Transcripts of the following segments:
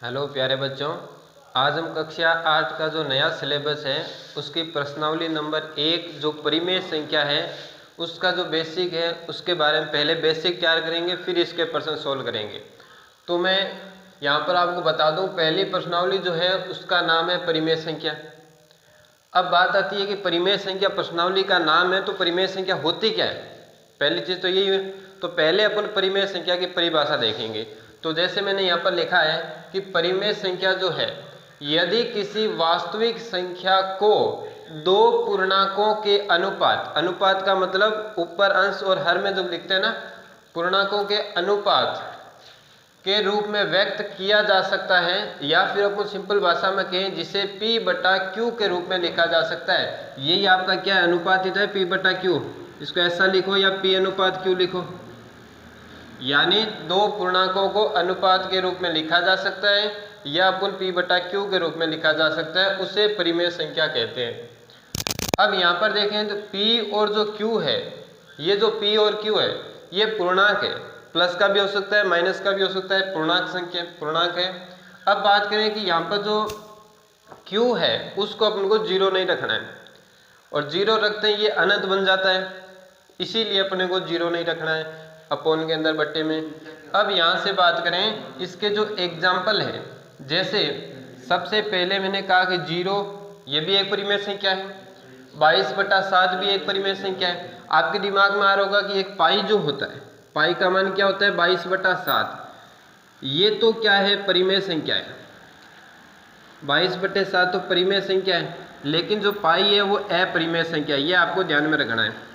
Hello प्यारे बच्चों, आज हम कक्षा 8 का जो नया सिलेबस है उसकी प्रश्नावली नंबर 1 जो परिमेय संख्या है उसका जो बेसिक है उसके बारे में पहले बेसिक तैयार करेंगे, फिर इसके प्रश्न सोल्व करेंगे। तो मैं यहाँ पर आपको बता दूँ, पहली प्रश्नावली जो है उसका नाम है परिमेय संख्या। अब बात आती है कि परिमेय संख्या प्रश्नावली का नाम है तो परिमेय संख्या होती क्या है। पहली चीज़ तो यही है। तो पहले अपन परिमेय संख्या की परिभाषा देखेंगे। तो जैसे मैंने यहाँ पर लिखा है कि परिमेय संख्या जो है, यदि किसी वास्तविक संख्या को दो पूर्णांकों के अनुपात का मतलब ऊपर अंश और हर में जो लिखते हैं ना, पूर्णांकों के अनुपात के रूप में व्यक्त किया जा सकता है, या फिर अपन सिंपल भाषा में कहें जिसे P बटा Q के रूप में लिखा जा सकता है। यही आपका क्या है, अनुपातित है P बटा Q। इसको ऐसा लिखो या P अनुपात Q लिखो, यानी दो पूर्णांकों को अनुपात के रूप में लिखा जा सकता है या अपन P बटा Q के रूप में लिखा जा सकता है, उसे परिमेय संख्या कहते हैं। अब यहाँ पर देखें तो P और जो Q है, ये जो P और Q है ये पूर्णांक है, प्लस का भी हो सकता है माइनस का भी हो सकता है, पूर्णांक है। अब बात करें कि यहाँ पर जो Q है उसको अपन को जीरो नहीं रखना है, और जीरो रखते ही ये अनंत बन जाता है, इसीलिए अपने को जीरो नहीं रखना है अपोन के अंदर बट्टे में। अब यहाँ से बात करें इसके जो एग्जाम्पल है, जैसे सबसे पहले मैंने कहा कि जीरो, ये भी एक परिमेय संख्या है। 22/7 भी एक परिमेय संख्या है। आपके दिमाग में आ रहा होगा कि एक पाई जो होता है, पाई का मान क्या होता है 22/7, ये तो क्या है परिमेय संख्या है। 22/7 तो परिमेय संख्या है, लेकिन जो पाई है वो अपरिमेय संख्या है, ये आपको ध्यान में रखना है।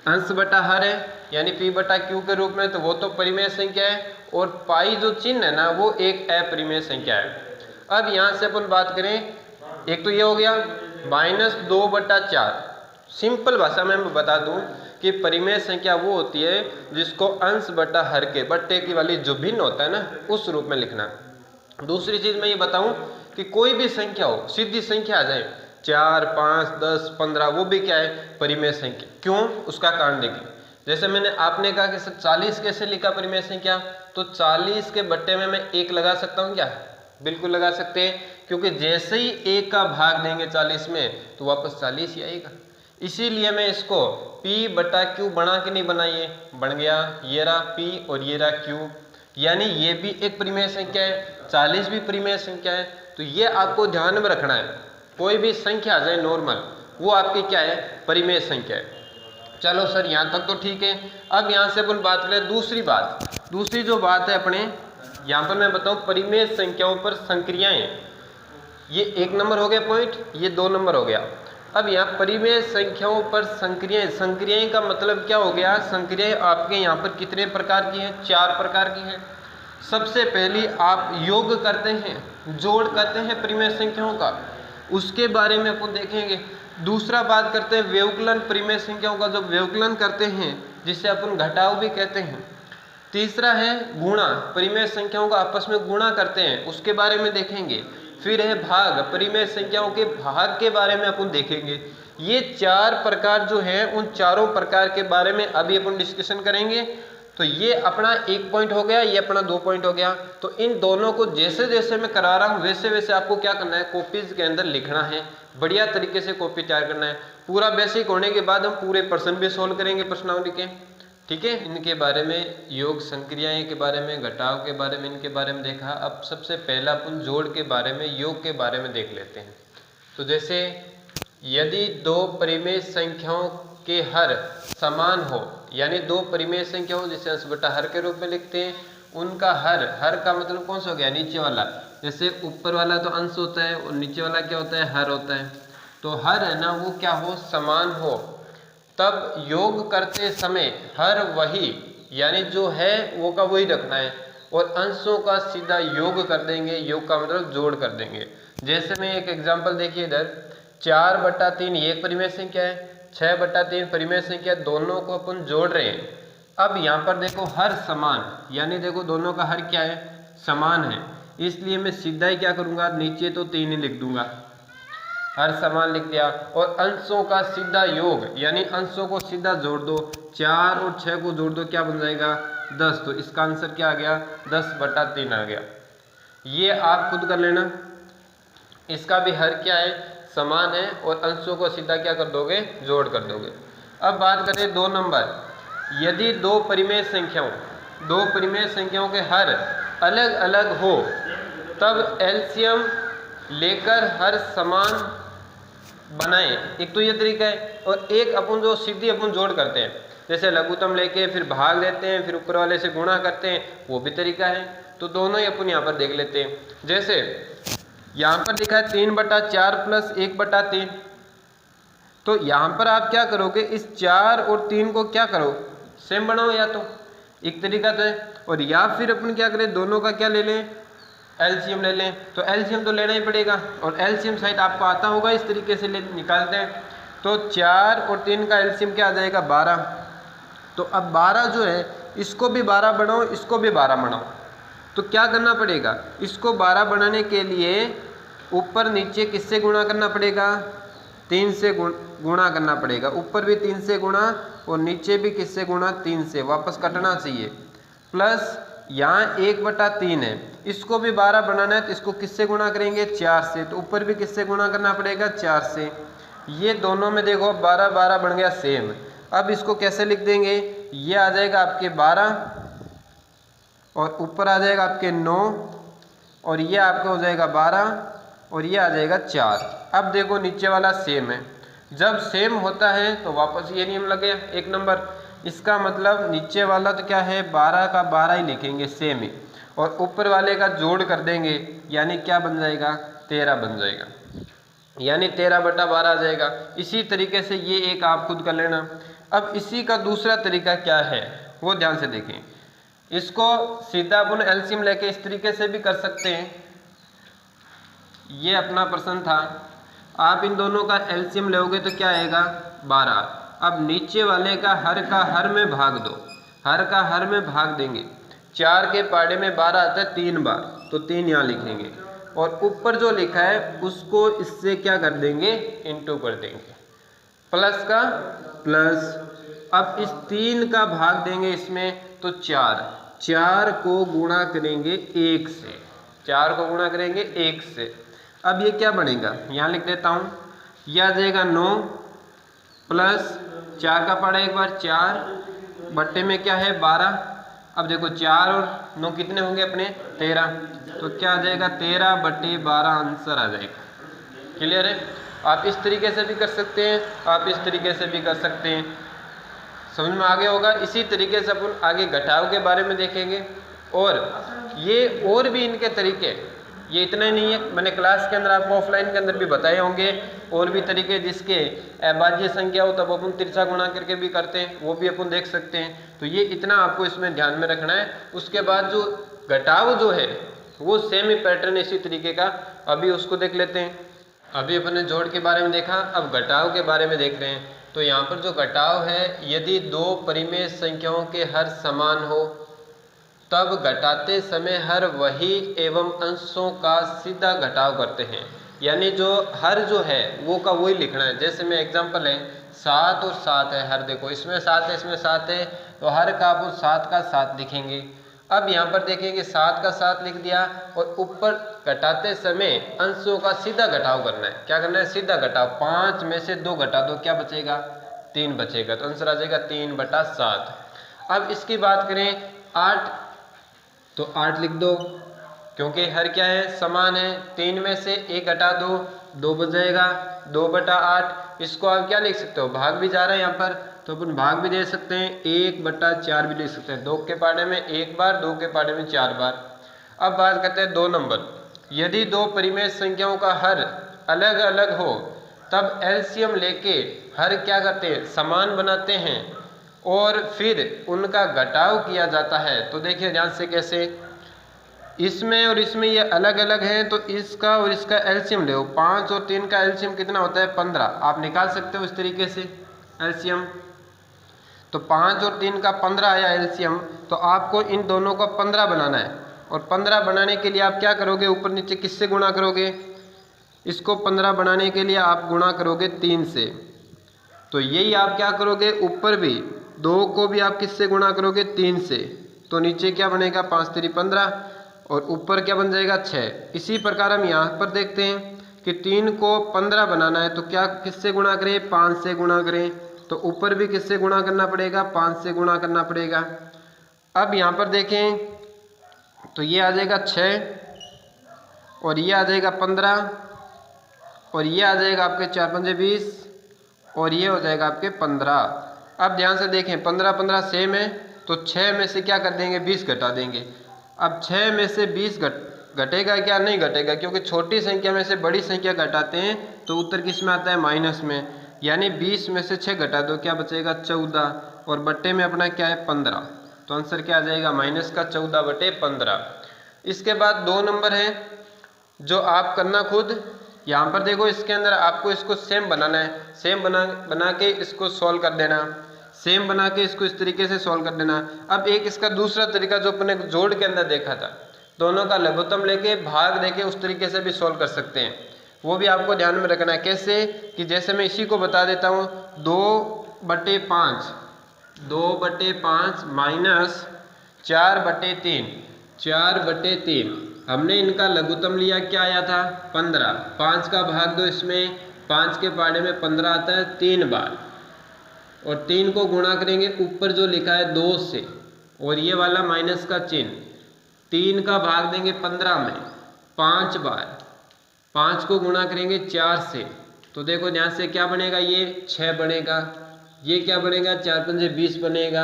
अंश बटा हर है यानी P बटा Q के रूप में, तो वो तो परिमेय संख्या है, और पाई जो चिन्ह है ना वो एक अपरिमेय संख्या है। अब यहाँ से अपन बात करें, एक तो ये हो गया -2/4। सिंपल भाषा में मैं बता दूं कि परिमेय संख्या वो होती है जिसको अंश बटा हर के बट्टे की वाली जो भिन्न होता है ना उस रूप में लिखना। दूसरी चीज मैं ये बताऊं कि कोई भी संख्या हो, सीधी संख्या आ जाए 4, 5, 10, 15, वो भी क्या है परिमेय संख्या। क्यों, उसका कारण देखिए। जैसे मैंने आपने कहा कि सर 40 कैसे लिखा परिमेय संख्या, तो 40 के बट्टे में मैं 1 लगा सकता हूँ क्या, बिल्कुल लगा सकते हैं, क्योंकि जैसे ही 1 का भाग देंगे 40 में तो वापस 40 ही आएगा। इसीलिए मैं इसको P बटा Q बना के नहीं बनाइए, बन गया ये रहा P और ये रहा Q, यानी ये भी एक परिमेय संख्या है, 40 भी परिमेय संख्या है। तो ये आपको ध्यान में रखना है, कोई भी संख्या आ जाए नॉर्मल, वो आपकी क्या है परिमेय संख्या है। चलो सर यहाँ तक तो ठीक है। अब यहाँ से अपन बात करें दूसरी जो बात है अपने यहाँ पर मैं बताऊँ परिमेय संख्याओं पर संक्रियाएं, ये 1 नंबर हो गया पॉइंट, ये 2 नंबर हो गया। अब यहाँ परिमेय संख्याओं पर संक्रियाएं का मतलब क्या हो गया, संक्रियाएं आपके यहाँ पर कितने प्रकार की हैं, 4 प्रकार की हैं। सबसे पहली आप योग करते हैं, जोड़ करते हैं परिमेय संख्याओं का, उसके बारे में अपन देखेंगे। दूसरा बात करते हैं व्यवकलन, परिमेय संख्याओं का जो व्यवकलन करते हैं जिसे अपन घटाव भी कहते हैं। तीसरा है गुणा, परिमेय संख्याओं का आपस में गुणा करते हैं, उसके बारे में देखेंगे। फिर है भाग, परिमेय संख्याओं के भाग के बारे में अपन देखेंगे। ये 4 प्रकार जो है, उन चारों प्रकार के बारे में अभी अपन डिस्कशन करेंगे। तो ये अपना 1 पॉइंट हो गया, ये अपना 2 पॉइंट हो गया। तो इन दोनों को जैसे जैसे मैं करा रहा हूँ वैसे वैसे आपको क्या करना है, कॉपीज के अंदर लिखना है, बढ़िया तरीके से कॉपी तैयार करना है। पूरा बेसिक होने के बाद हम पूरे प्रश्न भी सोल्व करेंगे प्रश्नावली के, ठीक है। इनके बारे में योग संक्रियाएं के बारे में, घटाव के बारे में, इनके बारे में देखा। अब सबसे पहला अपन जोड़ के बारे में, योग के बारे में देख लेते हैं। तो जैसे यदि 2 परिमेय संख्याओं के हर समान हो, यानी 2 परिमेय संख्या हो जिसे अंश बटा हर के रूप में लिखते हैं, उनका हर का मतलब कौन सा हो गया, नीचे वाला। जैसे ऊपर वाला तो अंश होता है और नीचे वाला क्या होता है, हर होता है। तो हर है ना वो क्या हो, समान हो, तब योग करते समय हर वही, यानी जो है वो का वही रखना है, और अंशों का सीधा योग कर देंगे। योग का मतलब जोड़ कर देंगे। जैसे मैं एक एग्जांपल देखिए इधर, 4/3 ये एक परिमेय संख्या है, 6/3 परिमेय संख्या, दोनों को अपन जोड़ रहे हैं। अब यहाँ पर देखो हर समान, यानी देखो दोनों का हर क्या है, समान है, इसलिए मैं सीधा ही क्या करूँगा, नीचे तो 3 ही लिख दूंगा, हर समान लिख दिया। और अंशों का सीधा योग, यानी अंशों को सीधा जोड़ दो, 4 और 6 को जोड़ दो, क्या बन जाएगा 10। तो इसका आंसर क्या आ गया, 10/3 आ गया। ये आप खुद कर लेना। इसका भी हर क्या है, समान है, और अंशों को सीधा क्या कर दोगे, जोड़ कर दोगे। अब बात करें 2 नंबर, यदि दो परिमेय संख्याओं के हर अलग अलग हो तब एलसीएम लेकर हर समान बनाएं। एक तो ये तरीका है, और एक अपन जो सीधी अपन जोड़ करते हैं, जैसे लघुत्तम लेके फिर भाग देते हैं, फिर ऊपर वाले से गुणा करते हैं, वो भी तरीका है। तो दोनों ही अपन यहाँ पर देख लेते हैं। जैसे यहाँ पर लिखा है 3/4 प्लस 1/3, तो यहाँ पर आप क्या करोगे, इस 4 और 3 को क्या करो, सेम बनाओ, या तो एक तरीका तो है, और या फिर अपन क्या करें, दोनों का क्या ले लें, एलसीएम ले लें। तो एलसीएम तो लेना ही पड़ेगा, और एलसीएम शायद आपको आता होगा, इस तरीके से निकालते हैं। तो 4 और 3 का एलसीएम क्या आ जाएगा, 12। तो अब 12 जो है, इसको भी 12 बनाओ, इसको भी 12 बनाओ। तो क्या करना पड़ेगा, इसको 12 बनाने के लिए ऊपर नीचे किससे गुणा करना पड़ेगा, 3 से गुणा करना पड़ेगा। ऊपर भी 3 से गुणा और नीचे भी किससे गुणा, 3 से, वापस कटना चाहिए। प्लस यहाँ 1/3 है, इसको भी 12 बनाना है, तो इसको किससे गुणा करेंगे, 4 से। तो ऊपर भी किससे गुणा करना पड़ेगा, 4 से। ये दोनों में देखो 12 12 बन गया सेम। अब इसको कैसे लिख देंगे, ये आ जाएगा आपके 12 और ऊपर आ जाएगा आपके 9, और ये आपका हो जाएगा 12 और ये आ जाएगा 4। अब देखो नीचे वाला सेम है, जब सेम होता है तो वापस ये नियम लगे 1 नंबर। इसका मतलब नीचे वाला तो क्या है, 12 का 12 ही लिखेंगे सेम ही, और ऊपर वाले का जोड़ कर देंगे, यानी क्या बन जाएगा, 13 बन जाएगा, यानी 13/12 आ जाएगा। इसी तरीके से ये एक आप खुद कर लेना। अब इसी का दूसरा तरीका क्या है, वो ध्यान से देखें। इसको सीधा अपन एलसीएम लेके इस तरीके से भी कर सकते हैं। ये अपना प्रश्न था, आप इन दोनों का एलसीएम लोगे तो क्या आएगा, 12। अब नीचे वाले का हर में भाग दो, हर का हर में भाग देंगे। 4 के पाड़े में 12 आता है 3 बार, तो 3 यहाँ लिखेंगे, और ऊपर जो लिखा है उसको इससे क्या कर देंगे, इंटू कर देंगे, प्लस का प्लस। अब इस 3 का भाग देंगे इसमें, तो 4 को गुणा करेंगे 1 से, 4 को गुणा करेंगे 1 से। अब ये क्या बनेगा, यहाँ लिख देता हूँ, यह आ जाएगा 9 प्लस 4 का पाड़ा एक बार 4 बट्टे में क्या है 12। अब देखो 4 और 9 कितने होंगे अपने, 13, तो क्या आ जाएगा 13/12 आंसर आ जाएगा। क्लियर है। आप इस तरीके से भी कर सकते हैं, आप इस तरीके से भी कर सकते हैं, समझ में आ गया होगा। इसी तरीके से अपन आगे घटाव के बारे में देखेंगे, और ये और भी इनके तरीके, ये इतना ही नहीं है, मैंने क्लास के अंदर आपको ऑफलाइन के अंदर भी बताए होंगे और भी तरीके, जिसके अभाज्य संख्या हो तब अपन तिरछा गुणा करके भी करते हैं, वो भी अपन देख सकते हैं। तो ये इतना आपको इसमें ध्यान में रखना है। उसके बाद जो घटाव जो है वो सेम ही पैटर्न इसी तरीके का, अभी उसको देख लेते हैं। अभी अपन ने जोड़ के बारे में देखा, अब घटाव के बारे में देख रहे हैं। तो यहाँ पर जो घटाव है, यदि दो परिमेय संख्याओं के हर समान हो तब घटाते समय हर वही एवं अंशों का सीधा घटाव करते हैं। यानी जो हर जो है वो का वही लिखना है। जैसे मैं एग्जांपल है 7 और 7 है, हर देखो इसमें 7 है इसमें 7 है, तो हर का आप 7 का 7 लिखेंगे। अब यहाँ पर देखेंगे 7 का 7 लिख दिया, और ऊपर घटाते समय अंशों का सीधा घटाव करना है। क्या करना है, सीधा घटाव। 5 में से 2 घटा दो, क्या बचेगा, 3 बचेगा, तो आंसर आ जाएगा 3/7। अब इसकी बात करें 8, तो 8 लिख दो, क्योंकि हर क्या है, समान है। 3 में से 1 घटा दो, 2 बच जाएगा, 2/8। इसको आप क्या लिख सकते हो, भाग भी जा रहा है यहाँ पर, तो अपन भाग भी दे सकते हैं, 1/4 भी लिख सकते हैं। 2 के पाड़े में 1 बार, 2 के पाड़े में 4 बार। अब बात करते हैं 2 नंबर, यदि दो परिमेय संख्याओं का हर अलग अलग हो तब एलसीएम लेके हर क्या करते हैं, समान बनाते हैं और फिर उनका घटाव किया जाता है। तो देखिए ध्यान से कैसे, इसमें और इसमें ये अलग अलग हैं, तो इसका और इसका एलसीएम ले। 5 और 3 का एलसीएम कितना होता है, 15। आप निकाल सकते हो इस तरीके से एलसीएम। तो 5 और 3 का 15 आया एलसीएम, तो आपको इन दोनों का 15 बनाना है। और 15 बनाने के लिए आप क्या करोगे, ऊपर नीचे किससे गुणा करोगे, इसको 15 बनाने के लिए आप गुणा करोगे 3 से। तो यही आप क्या करोगे, ऊपर भी 2 को भी आप किससे गुणा करोगे, 3 से। तो नीचे क्या बनेगा, 5 3 15, और ऊपर क्या बन जाएगा 6। इसी प्रकार हम यहाँ पर देखते हैं कि 3 को 15 बनाना है तो क्या किससे गुणा करें, 5 से गुणा करें। तो ऊपर भी किससे गुणा करना पड़ेगा, 5 से गुणा करना पड़ेगा। अब यहाँ पर देखें तो ये आ जाएगा 6 और ये आ जाएगा 15 और ये आ जाएगा आपके 4 पंजे 20 और ये हो जाएगा आपके 15। अब ध्यान से देखें 15 15 सेम है तो 6 में से क्या कर देंगे, 20 घटा देंगे। अब 6 में से 20 घटेगा क्या, नहीं घटेगा, क्योंकि छोटी संख्या में से बड़ी संख्या घटाते हैं तो उत्तर किस में आता है, माइनस में। यानी 20 में से 6 घटा दो, क्या बचेगा 14 और बट्टे में अपना क्या है 15। तो आंसर क्या आ जाएगा, माइनस का 14/15। इसके बाद 2 नंबर है जो आप करना खुद। यहाँ पर देखो इसके अंदर आपको इसको सेम बनाना है, सेम बना के इसको सॉल्व कर देना, सेम बना के इसको इस तरीके से सॉल्व कर देना। अब एक इसका दूसरा तरीका जो अपने जोड़ के अंदर देखा था, दोनों का लघुत्तम लेके भाग देके उस तरीके से भी सॉल्व कर सकते हैं, वो भी आपको ध्यान में रखना है। कैसे कि जैसे मैं इसी को बता देता हूँ, 2/5 माइनस 4/3 4/3। हमने इनका लघुत्तम लिया, क्या आया था 15। 5 का भाग दो इसमें, 5 के पहाड़े में 15 आता है 3 बार और 3 को गुणा करेंगे ऊपर जो लिखा है 2 से और ये वाला माइनस का चिन्ह। 3 का भाग देंगे 15 में 5 बार, 5 को गुणा करेंगे 4 से। तो देखो ध्यान से क्या बनेगा, ये 6 बनेगा, ये क्या बनेगा 4 पंजे 20 बनेगा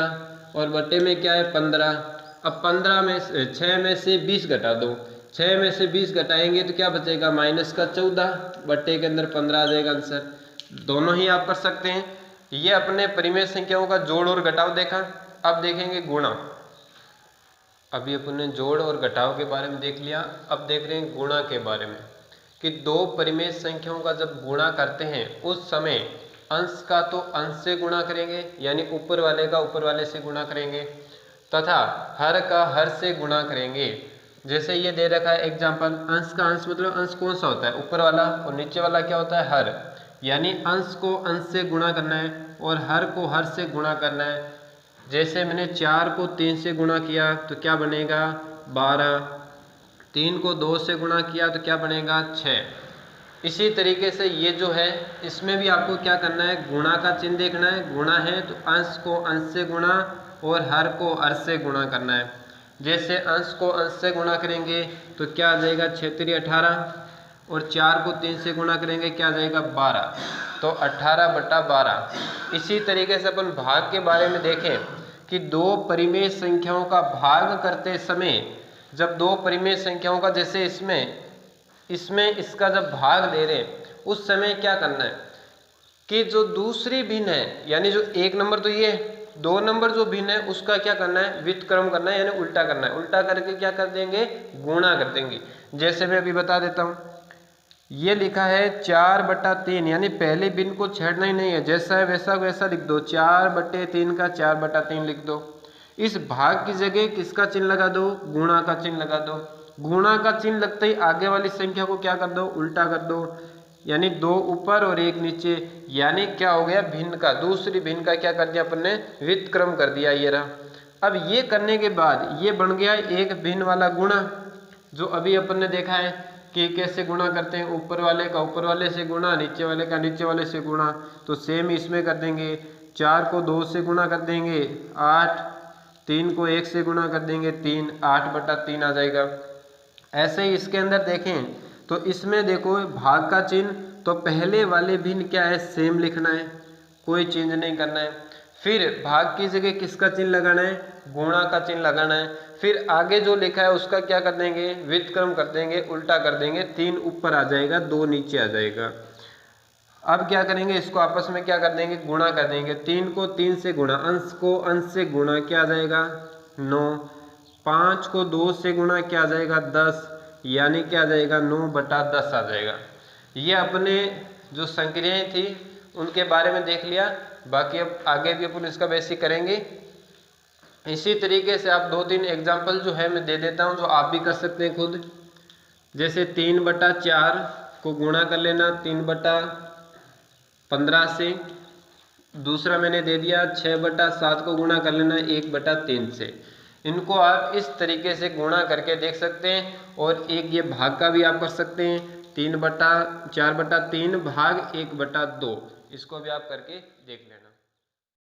और बट्टे में क्या है 15। अब 15 में 6 में से 20 घटा दो, 6 में से 20 घटाएंगे तो क्या बचेगा, माइनस का 14, बट्टे के अंदर 15 आ जाएगा आंसर। दोनों ही आप कर सकते हैं। ये अपने परिमेय संख्याओं का जोड़ और घटाव देखा। अब देखेंगे गुणा। अभी अपने जोड़ और घटाव के बारे में देख लिया, अब देख रहे हैं गुणा के बारे में कि 2 परिमेय संख्याओं का जब गुणा करते हैं उस समय अंश का तो अंश से गुणा करेंगे, यानी ऊपर वाले का ऊपर वाले से गुणा करेंगे, तथा हर का हर से गुणा करेंगे। जैसे ये दे रखा है एग्जाम्पल, अंश का अंश मतलब अंश कौन सा होता है, ऊपर वाला, और नीचे वाला क्या होता है, हर। यानी अंश को अंश से गुणा करना है और हर को हर से गुणा करना है। जैसे मैंने 4 को 3 से गुणा किया तो क्या बनेगा 12, 3 को 2 से गुणा किया तो क्या बनेगा 6। इसी तरीके से ये जो है इसमें भी आपको क्या करना है, गुणा का चिन्ह देखना है। गुणा है तो अंश को अंश से गुणा और हर को हर से गुणा करना है। जैसे अंश को अंश से गुणा करेंगे तो क्या आ जाएगा 6 × 18 और 4 को 3 से गुणा करेंगे क्या आ जाएगा 12, तो 18/12। इसी तरीके से अपन भाग के बारे में देखें कि 2 परिमेय संख्याओं का भाग करते समय, जब 2 परिमेय संख्याओं का, जैसे इसमें इसका जब भाग दे रहे उस समय क्या करना है कि जो दूसरी भिन्न है, यानी जो 1 नंबर तो ये 2 नंबर जो भिन्न है उसका क्या करना है, व्युत्क्रम करना है, यानी उल्टा करना है। उल्टा करके क्या कर देंगे, गुणा कर देंगे। जैसे मैं अभी बता देता हूँ, ये लिखा है 4/3, यानी पहले भिन्न को छेड़ना ही नहीं है, जैसा है वैसा वैसा लिख दो, 4/3 का 4/3 लिख दो। इस भाग की जगह किसका चिन्ह लगा दो, गुणा का चिन्ह लगा दो। गुणा का चिन्ह लगते ही आगे वाली संख्या को क्या कर दो, उल्टा कर दो, यानी 2 ऊपर और 1 नीचे। यानी क्या हो गया, भिन्न का, दूसरी भिन्न का क्या कर दिया अपन ने, व्युत्क्रम कर दिया, ये रहा। अब ये करने के बाद ये बन गया एक भिन्न वाला गुणा, जो अभी अपन ने देखा है कि कैसे गुणा करते हैं, ऊपर वाले का ऊपर वाले से गुणा, नीचे वाले का नीचे वाले से गुणा। तो सेम इसमें कर देंगे, 4 को 2 से गुणा कर देंगे 8, 3 को 1 से गुणा कर देंगे 3, 8/3 आ जाएगा। ऐसे ही इसके अंदर देखें तो इसमें देखो भाग का चिन्ह, तो पहले वाले भिन्न क्या है, सेम लिखना है, कोई चेंज नहीं करना है। फिर भाग की जगह किसका चिन्ह लगाना है, गुणा का चिन्ह लगाना है। फिर आगे जो लिखा है उसका क्या कर देंगे, व्युत्क्रम कर देंगे, उल्टा कर देंगे, 3 ऊपर आ जाएगा 2 नीचे आ जाएगा। अब क्या करेंगे, इसको आपस में क्या कर देंगे, गुणा कर देंगे। 3 को 3 से गुणा, अंश को अंश से गुणा, क्या आ जाएगा 9। 5 को 2 से गुणा, क्या आ जाएगा 10, यानी क्या आ जाएगा 9/10 आ जाएगा। ये अपने जो संक्रियाएं थी उनके बारे में देख लिया, बाकी अब आगे भी अपन इसका बेसिक करेंगे। इसी तरीके से आप 2-3 एग्जाम्पल जो है मैं दे देता हूँ, जो आप भी कर सकते हैं खुद। जैसे 3/4 को गुणा कर लेना 3/15 से। दूसरा मैंने दे दिया 6/7 को गुणा कर लेना 1/3 से। इनको आप इस तरीके से गुणा करके देख सकते हैं। और एक ये भाग का भी आप कर सकते हैं, 4/3 भाग 1/2, इसको भी आप करके देख लेना।